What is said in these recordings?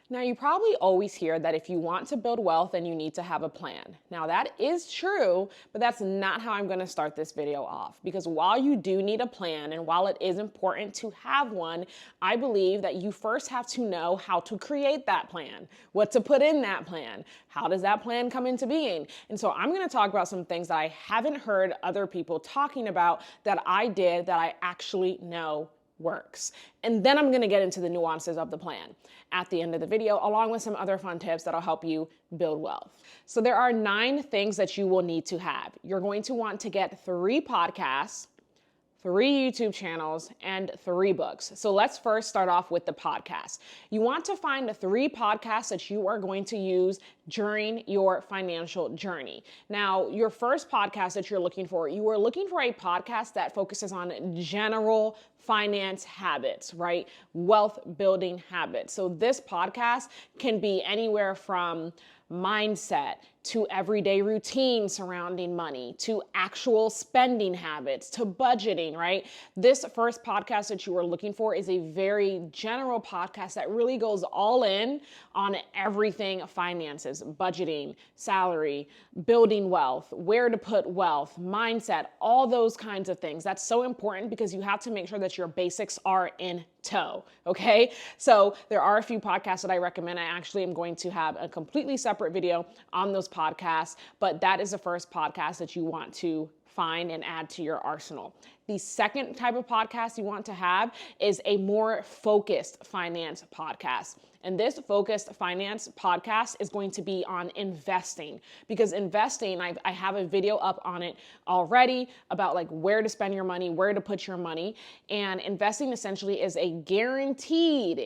Now, you probably always hear that if you want to build wealth, then you need to have a plan. Now, that is true, but that's not how I'm going to start this video off. Because while you do need a plan, and while it is important to have one, I believe that you first have to know how to create that plan, what to put in that plan, how does that plan come into being. And so I'm going to talk about some things that I haven't heard other people talking about that I did that I actually know works. And then I'm going to get into the nuances of the plan at the end of the video, along with some other fun tips that'll help you build wealth. So there are 9 things that you will need to have. You're going to want to get 3 podcasts, 3 YouTube channels, and 3 books. So let's first start off with the podcast. You want to find 3 podcasts that you are going to use during your financial journey. Now, your first podcast that you're looking for, you are looking for a podcast that focuses on general finance habits, right? Wealth building habits. So this podcast can be anywhere from mindset to everyday routine surrounding money, to actual spending habits, to budgeting, right? This first podcast that you are looking for is a very general podcast that really goes all in on everything finances, budgeting, salary, building wealth, where to put wealth, mindset, all those kinds of things. That's so important because you have to make sure that your basics are in tow, okay? So there are a few podcasts that I recommend. I actually am going to have a completely separate video on those podcasts, but that is the first podcast that you want to find and add to your arsenal. The second type of podcast you want to have is a more focused finance podcast. And this focused finance podcast is going to be on investing, because investing, I have a video up on it already about like where to spend your money, where to put your money. And investing essentially is it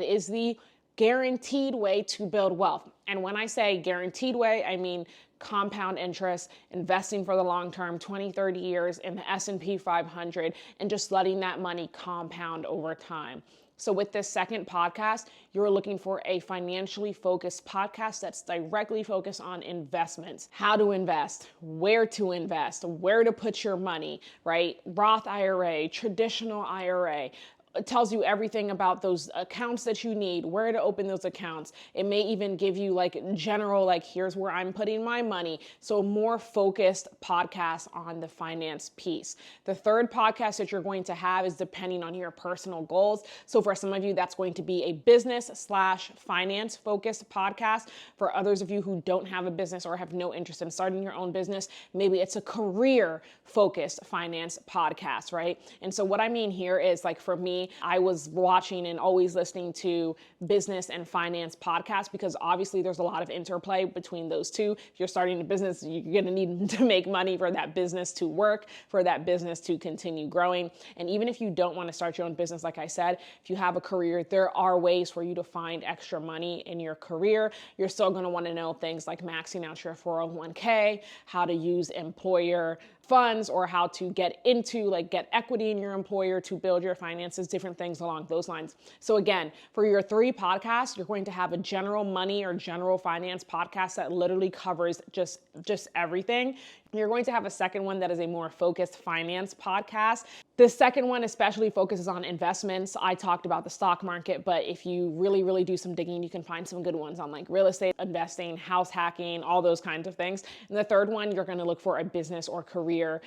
is the guaranteed way to build wealth. And when I say guaranteed way, I mean compound interest, investing for the long term, 20, 30 years in the S&P 500, and just letting that money compound over time. So with this second podcast, you're looking for a financially focused podcast that's directly focused on investments, how to invest, where to put your money, right? Roth IRA, traditional IRA. It tells you everything about those accounts that you need, where to open those accounts. It may even give you like general, like here's where I'm putting my money. So a more focused podcast on the finance piece. The third podcast that you're going to have is depending on your personal goals. So for some of you, that's going to be a business/finance focused podcast. For others of you who don't have a business or have no interest in starting your own business, maybe it's a career focused finance podcast, right? And so what I mean here is like for me, I was watching and always listening to business and finance podcasts because obviously there's a lot of interplay between those two. If you're starting a business, you're going to need to make money for that business to work, for that business to continue growing. And even if you don't want to start your own business, like I said, if you have a career, there are ways for you to find extra money in your career. You're still going to want to know things like maxing out your 401k, how to use employer funds, or how to get equity in your employer to build your finances, different things along those lines. So again, for your 3 podcasts, you're going to have a general money or general finance podcast that literally covers just everything. You're going to have a second one that is a more focused finance podcast. The second one especially focuses on investments. I talked about the stock market, but if you really, really do some digging, you can find some good ones on like real estate investing, house hacking, all those kinds of things. And the third one, you're going to look for a business or career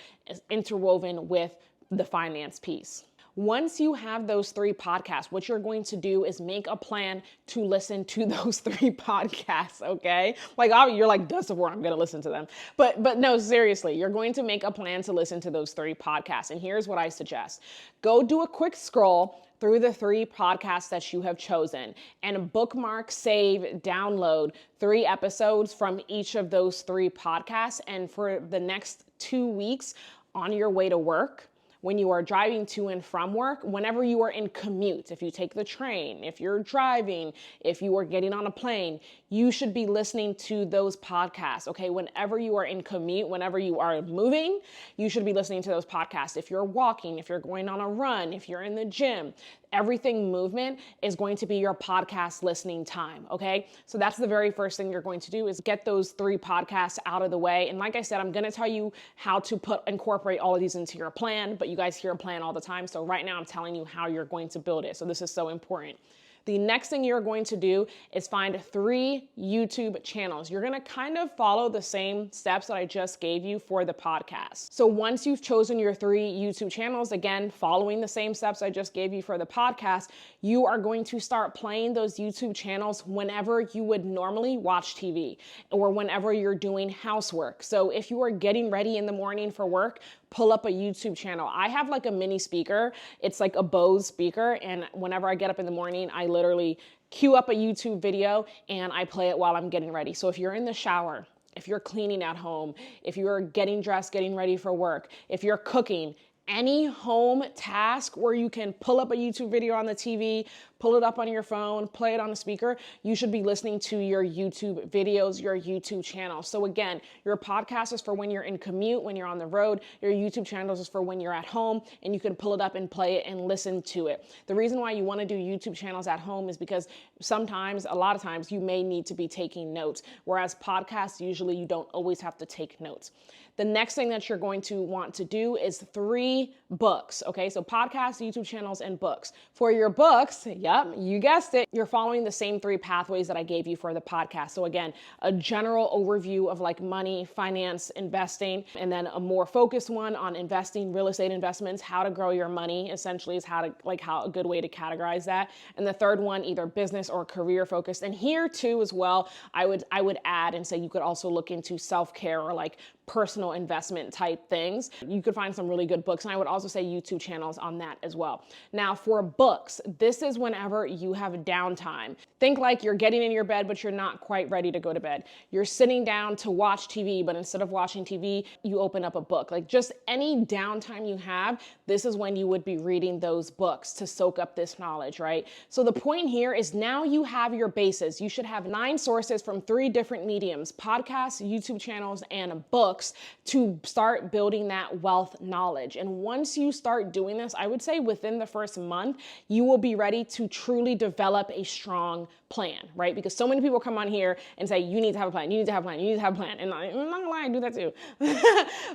interwoven with the finance piece. Once you have those 3 podcasts, what you're going to do is make a plan to listen to those 3 podcasts, okay? Like you're like, that's the word, I'm gonna listen to them. But no, seriously, you're going to make a plan to listen to those 3 podcasts. And here's what I suggest. Go do a quick scroll through the 3 podcasts that you have chosen and bookmark, save, download 3 episodes from each of those 3 podcasts. And for the next 2 weeks on your way to work, when you are driving to and from work, whenever you are in commute, if you take the train, if you're driving, if you are getting on a plane, you should be listening to those podcasts, okay? Whenever you are in commute, whenever you are moving, you should be listening to those podcasts. If you're walking, if you're going on a run, if you're in the gym, everything movement is going to be your podcast listening time, okay? So that's the very first thing you're going to do is get those 3 podcasts out of the way. And like I said, I'm going to tell you how to incorporate all of these into your plan, but you guys hear a plan all the time. So right now I'm telling you how you're going to build it. So this is so important. The next thing you're going to do is find 3 YouTube channels. You're gonna kind of follow the same steps that I just gave you for the podcast. So once you've chosen your 3 YouTube channels, again, following the same steps I just gave you for the podcast, you are going to start playing those YouTube channels whenever you would normally watch TV or whenever you're doing housework. So if you are getting ready in the morning for work, pull up a YouTube channel. I have like a mini speaker. It's like a Bose speaker. And whenever I get up in the morning, I literally queue up a YouTube video and I play it while I'm getting ready. So if you're in the shower, if you're cleaning at home, if you're getting dressed, getting ready for work, if you're cooking, any home task where you can pull up a YouTube video on the TV, pull it up on your phone, play it on a speaker, you should be listening to your YouTube videos, your YouTube channel. So again, your podcast is for when you're in commute, when you're on the road. Your YouTube channels is for when you're at home and you can pull it up and play it and listen to it. The reason why you want to do YouTube channels at home is because sometimes, a lot of times, you may need to be taking notes, whereas podcasts, usually you don't always have to take notes. The next thing that you're going to want to do is 3 books, okay? So podcasts, YouTube channels, and books. For your books, yep, you guessed it, you're following the same 3 pathways that I gave you for the podcast. So again, a general overview of like money, finance, investing, and then a more focused one on investing, real estate investments, how to grow your money, essentially is how a good way to categorize that. And the third one, either business or career focused. And here too as well, I would add and say you could also look into self-care or like personal investment type things. You could find some really good books. And I would also say YouTube channels on that as well. Now for books, this is whenever you have downtime. Think like you're getting in your bed, but you're not quite ready to go to bed. You're sitting down to watch TV, but instead of watching TV, you open up a book. Like just any downtime you have, this is when you would be reading those books to soak up this knowledge, right? So the point here is now you have your basis. You should have 9 sources from 3 different mediums: podcasts, YouTube channels, and books, to start building that wealth knowledge. And once you start doing this, I would say within the first month, you will be ready to truly develop a strong plan, right? Because so many people come on here and say, you need to have a plan, you need to have a plan, you need to have a plan. And I'm not gonna lie, I do that too.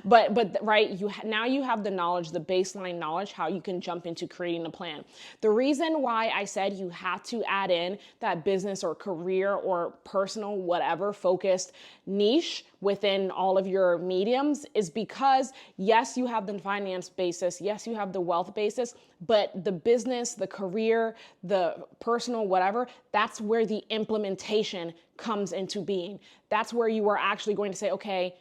but right, now you have the knowledge, the baseline knowledge, how you can jump into creating a plan. The reason why I said you have to add in that business or career or personal, whatever focused niche within all of your mediums is because yes, you have the finance basis, yes, you have the wealth basis, but the business, the career, the personal, whatever, that's where the implementation comes into being. That's where you are actually going to say, okay,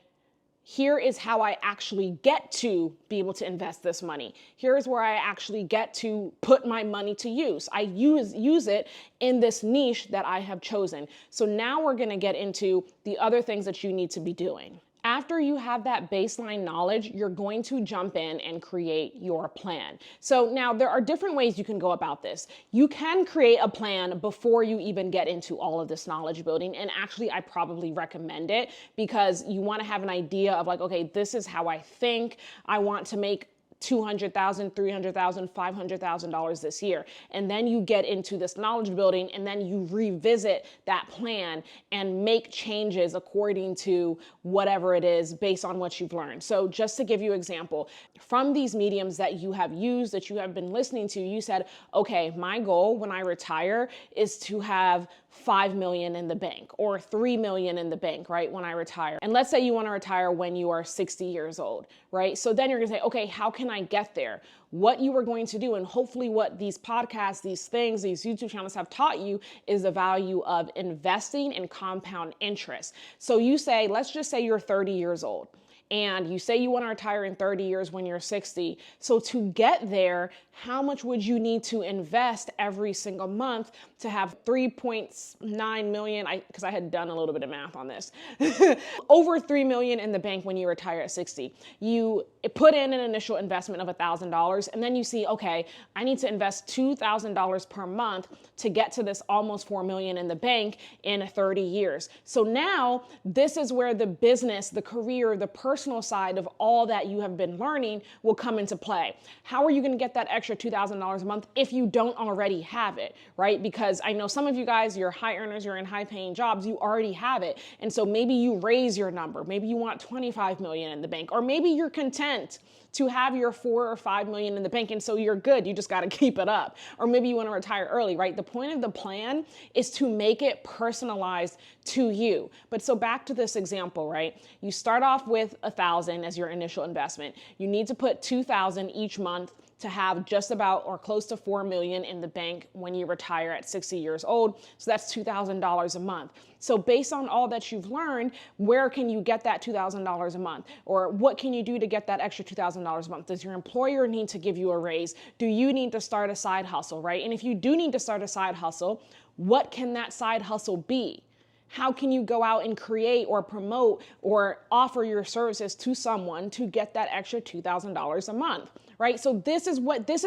here is how I actually get to be able to invest this money. Here's where I actually get to put my money to use. I use it in this niche that I have chosen. So now we're going to get into the other things that you need to be doing. After you have that baseline knowledge, you're going to jump in and create your plan. So now there are different ways you can go about this. You can create a plan before you even get into all of this knowledge building. And actually, I probably recommend it because you want to have an idea of like, okay, this is how I think. I want to make $200,000, $300,000, $500,000 this year. And then you get into this knowledge building and then you revisit that plan and make changes according to whatever it is based on what you've learned. So just to give you an example, from these mediums that you have used, that you have been listening to, you said, okay, my goal when I retire is to have 5 million in the bank or 3 million in the bank, right? When I retire. And let's say you want to retire when you are 60 years old, right? So then you're going to say, okay, how can I get there? What you are going to do, and hopefully what these podcasts, these things, these YouTube channels have taught you is the value of investing in compound interest. So you say, let's just say you're 30 years old. And you say you want to retire in 30 years when you're 60. So to get there, how much would you need to invest every single month to have 3.9 million? Because I had done a little bit of math on this. Over 3 million in the bank when you retire at 60. You put in an initial investment of $1,000 and then you see, okay, I need to invest $2,000 per month to get to this almost 4 million in the bank in 30 years. So now this is where the business, the career, the personal personal side of all that you have been learning will come into play. How are you going to get that extra $2,000 a month if you don't already have it, right? Because I know some of you guys, you're high earners, you're in high paying jobs, you already have it. And so maybe you raise your number. Maybe you want 25 million in the bank, or maybe you're content to have your 4 or 5 million in the bank. And so you're good. You just got to keep it up. Or maybe you want to retire early, right? The point of the plan is to make it personalized to you. But so back to this example, right? You start off with 1,000 as your initial investment. You need to put 2,000 each month to have just about or close to 4 million in the bank when you retire at 60 years old. So that's $2,000 a month. So based on all that you've learned, where can you get that $2,000 a month? Or what can you do to get that extra $2,000 a month? Does your employer need to give you a raise? Do you need to start a side hustle, right? And if you do need to start a side hustle, what can that side hustle be? How can you go out and create or promote or offer your services to someone to get that extra $2,000 a month, right? So this is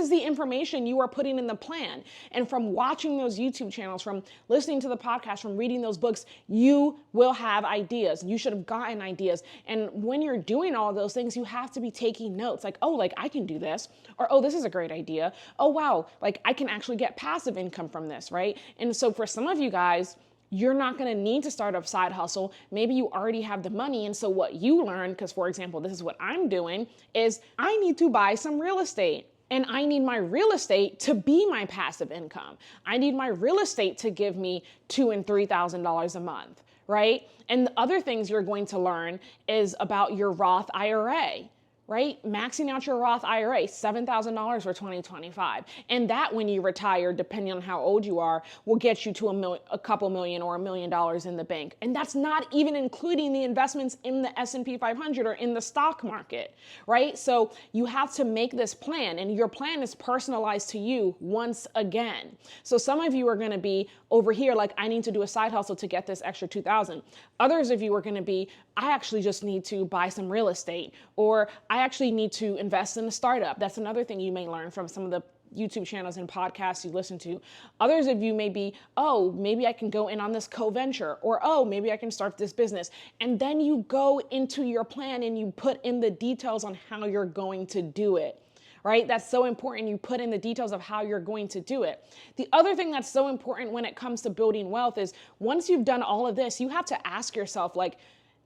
the information you are putting in the plan. And from watching those YouTube channels, from listening to the podcast, from reading those books, you will have ideas. You should have gotten ideas. And when you're doing all of those things, you have to be taking notes like, oh, like I can do this, or, oh, this is a great idea. Oh, wow, like I can actually get passive income from this, right? And so for some of you guys, you're not going to need to start a side hustle. Maybe you already have the money. And so what you learn, because for example, this is what I'm doing, is I need to buy some real estate. And I need my real estate to be my passive income. I need my real estate to give me $2,000 and $3,000 a month, right? And the other things you're going to learn is about your Roth IRA. Right? Maxing out your Roth IRA, $7,000 for 2025. And that when you retire, depending on how old you are, will get you to a couple million or $1 million in the bank. And that's not even including the investments in the S&P 500 or in the stock market, right? So you have to make this plan, and your plan is personalized to you once again. So some of you are going to be over here like, I need to do a side hustle to get this extra 2,000. Others of you are going to be, I actually just need to buy some real estate, or I actually need to invest in a startup. That's another thing you may learn from some of the YouTube channels and podcasts you listen to. Others of you may be, oh, maybe I can go in on this co-venture, or, oh, maybe I can start this business. And then you go into your plan and you put in the details on how you're going to do it. Right? That's so important. You put in the details of how you're going to do it. The other thing that's so important when it comes to building wealth is once you've done all of this, you have to ask yourself, like,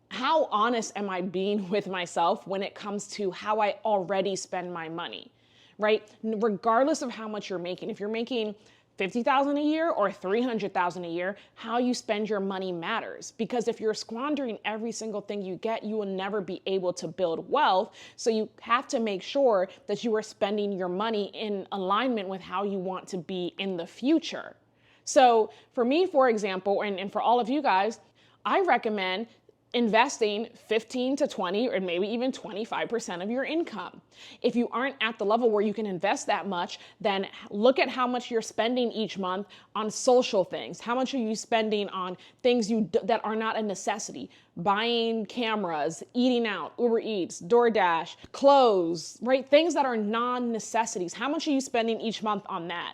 how honest am I being with myself when it comes to how I already spend my money, right? Regardless of how much you're making, if you're making $50,000 a year or $300,000 a year, how you spend your money matters. Because if you're squandering every single thing you get, you will never be able to build wealth. So you have to make sure that you are spending your money in alignment with how you want to be in the future. So for me, for example, and for all of you guys, I recommend investing 15 to 20 or maybe even 25% of your income. If you aren't at the level where you can invest that much, then look at how much you're spending each month on social things. How much are you spending on things that are not a necessity? Buying cameras, eating out, Uber Eats, DoorDash, clothes, right? Things that are non-necessities. How much are you spending each month on that?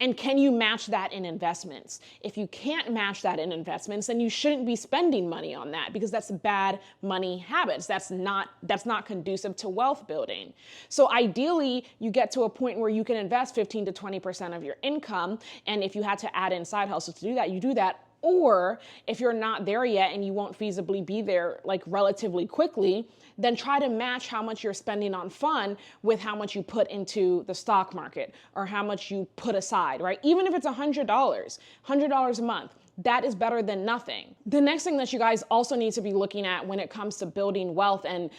And can you match that in investments? If you can't match that in investments, then you shouldn't be spending money on that because that's bad money habits. That's not conducive to wealth building. So ideally, you get to a point where you can invest 15 to 20% of your income. And if you had to add in side hustles to do that, you do that. Or if you're not there yet and you won't feasibly be there like relatively quickly, then try to match how much you're spending on fun with how much you put into the stock market or how much you put aside, right? Even if it's $100 a month, that is better than nothing. The next thing that you guys also need to be looking at when it comes to building wealth and,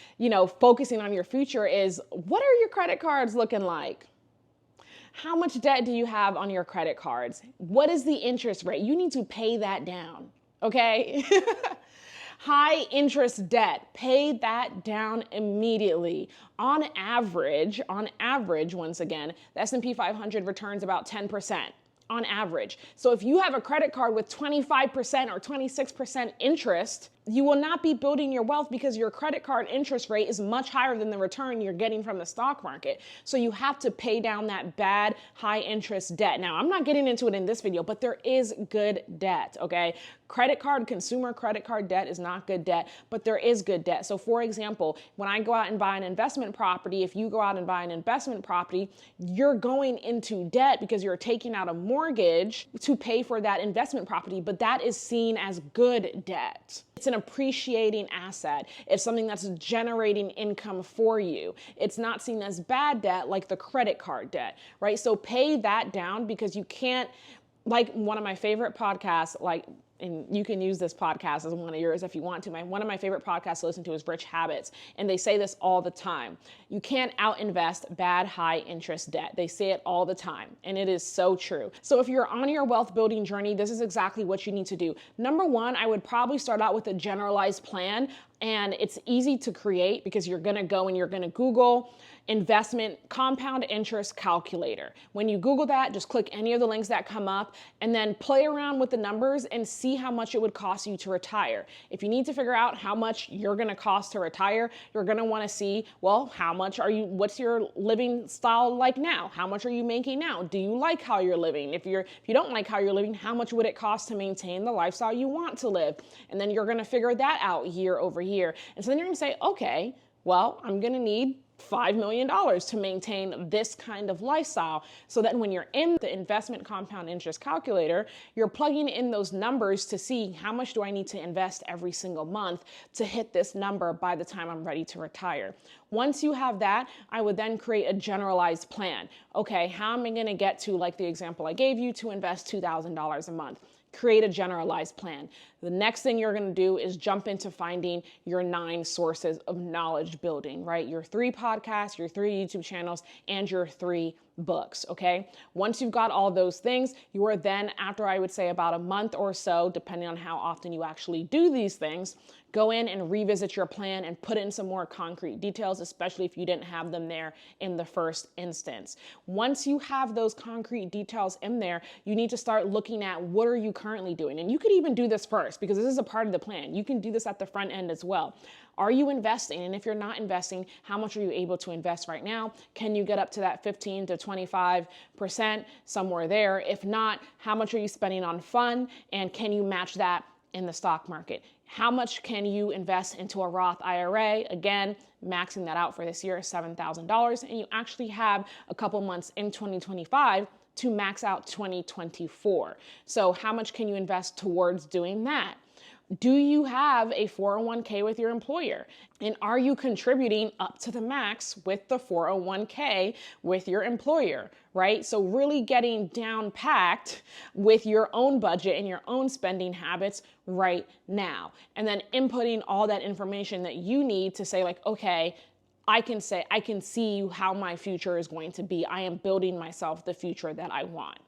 focusing on your future is, what are your credit cards looking like? How much debt do you have on your credit cards? What is the interest rate? You need to pay that down, okay? High interest debt, pay that down immediately. On average, once again, the S&P 500 returns about 10% on average. So if you have a credit card with 25% or 26% interest, you will not be building your wealth because your credit card interest rate is much higher than the return you're getting from the stock market. So you have to pay down that bad high interest debt. Now, I'm not getting into it in this video, but there is good debt, okay? Credit card, consumer credit card debt is not good debt, but there is good debt. So for example, when I go out and buy an investment property, if you go out and buy an investment property, you're going into debt because you're taking out a mortgage to pay for that investment property, but that is seen as good debt. It's an appreciating asset. It's something that's generating income for you. It's not seen as bad debt like the credit card debt, right? So pay that down because you can't, like one of my favorite podcasts, and you can use this podcast as one of yours if you want to. One of my favorite podcasts to listen to is Rich Habits, and they say this all the time. You can't out-invest bad high interest debt. They say it all the time, and it is so true. So if you're on your wealth building journey, this is exactly what you need to do. Number one, I would probably start out with a generalized plan, and it's easy to create because you're gonna go and you're gonna Google investment compound interest calculator. When you Google that, just click any of the links that come up and then play around with the numbers and see how much it would cost you to retire. If you need to figure out how much you're gonna cost to retire, you're gonna wanna see, well, what's your living style like now? How much are you making now? Do you like how you're living? If you don't like how you're living, how much would it cost to maintain the lifestyle you want to live? And then you're gonna figure that out year over year. And so then you're gonna say, okay, well, I'm gonna need $5 million to maintain this kind of lifestyle. So that when you're in the investment compound interest calculator, you're plugging in those numbers to see how much do I need to invest every single month to hit this number by the time I'm ready to retire. Once you have that, I would then create a generalized plan. Okay, how am I gonna get to, like the example I gave you, to invest $2,000 a month? Create a generalized plan. The next thing you're going to do is jump into finding your 9 sources of knowledge building, right? Your 3 podcasts, your 3 YouTube channels, and your 3 books, okay? Once you've got all those things, you are then, after I would say about a month or so, depending on how often you actually do these things, go in and revisit your plan and put in some more concrete details, especially if you didn't have them there in the first instance. Once you have those concrete details in there, you need to start looking at what are you currently doing. And you could even do this first because this is a part of the plan. You can do this at the front end as well. Are you investing? And if you're not investing, how much are you able to invest right now? Can you get up to that 15 to 25%, somewhere there? If not, how much are you spending on fun? And can you match that in the stock market? How much can you invest into a Roth IRA? Again, maxing that out for this year, $7,000. And you actually have a couple months in 2025 to max out 2024. So how much can you invest towards doing that? Do you have a 401k with your employer? And are you contributing up to the max with the 401k with your employer, right? So really getting down packed with your own budget and your own spending habits right now. And then inputting all that information that you need to say like, okay, I can see how my future is going to be. I am building myself the future that I want.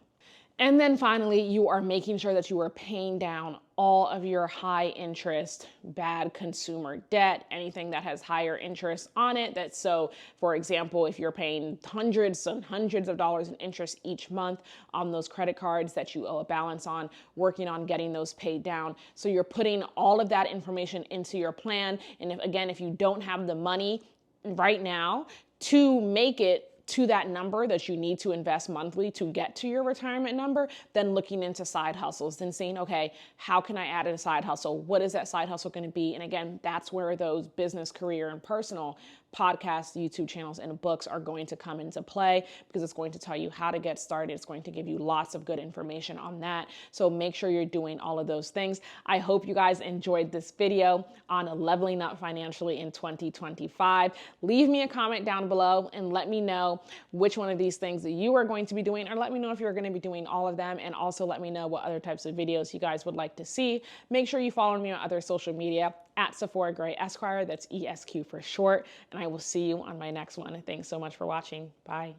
And then finally, you are making sure that you are paying down all of your high interest, bad consumer debt, anything that has higher interest on it. So for example, if you're paying hundreds and hundreds of dollars in interest each month on those credit cards that you owe a balance on, working on getting those paid down. So you're putting all of that information into your plan. And if you don't have the money right now to make it to that number that you need to invest monthly to get to your retirement number, then looking into side hustles, then saying, okay, how can I add in a side hustle? What is that side hustle going to be? And again, that's where those business, career, and personal podcasts, YouTube channels, and books are going to come into play because it's going to tell you how to get started. It's going to give you lots of good information on that. So make sure you're doing all of those things. I hope you guys enjoyed this video on leveling up financially in 2025. Leave me a comment down below and let me know which one of these things that you are going to be doing, or let me know if you're going to be doing all of them, and also let me know what other types of videos you guys would like to see. Make sure you follow me on other social media at Sephora Gray Esquire. That's ESQ for short. And I will see you on my next one. Thanks so much for watching. Bye.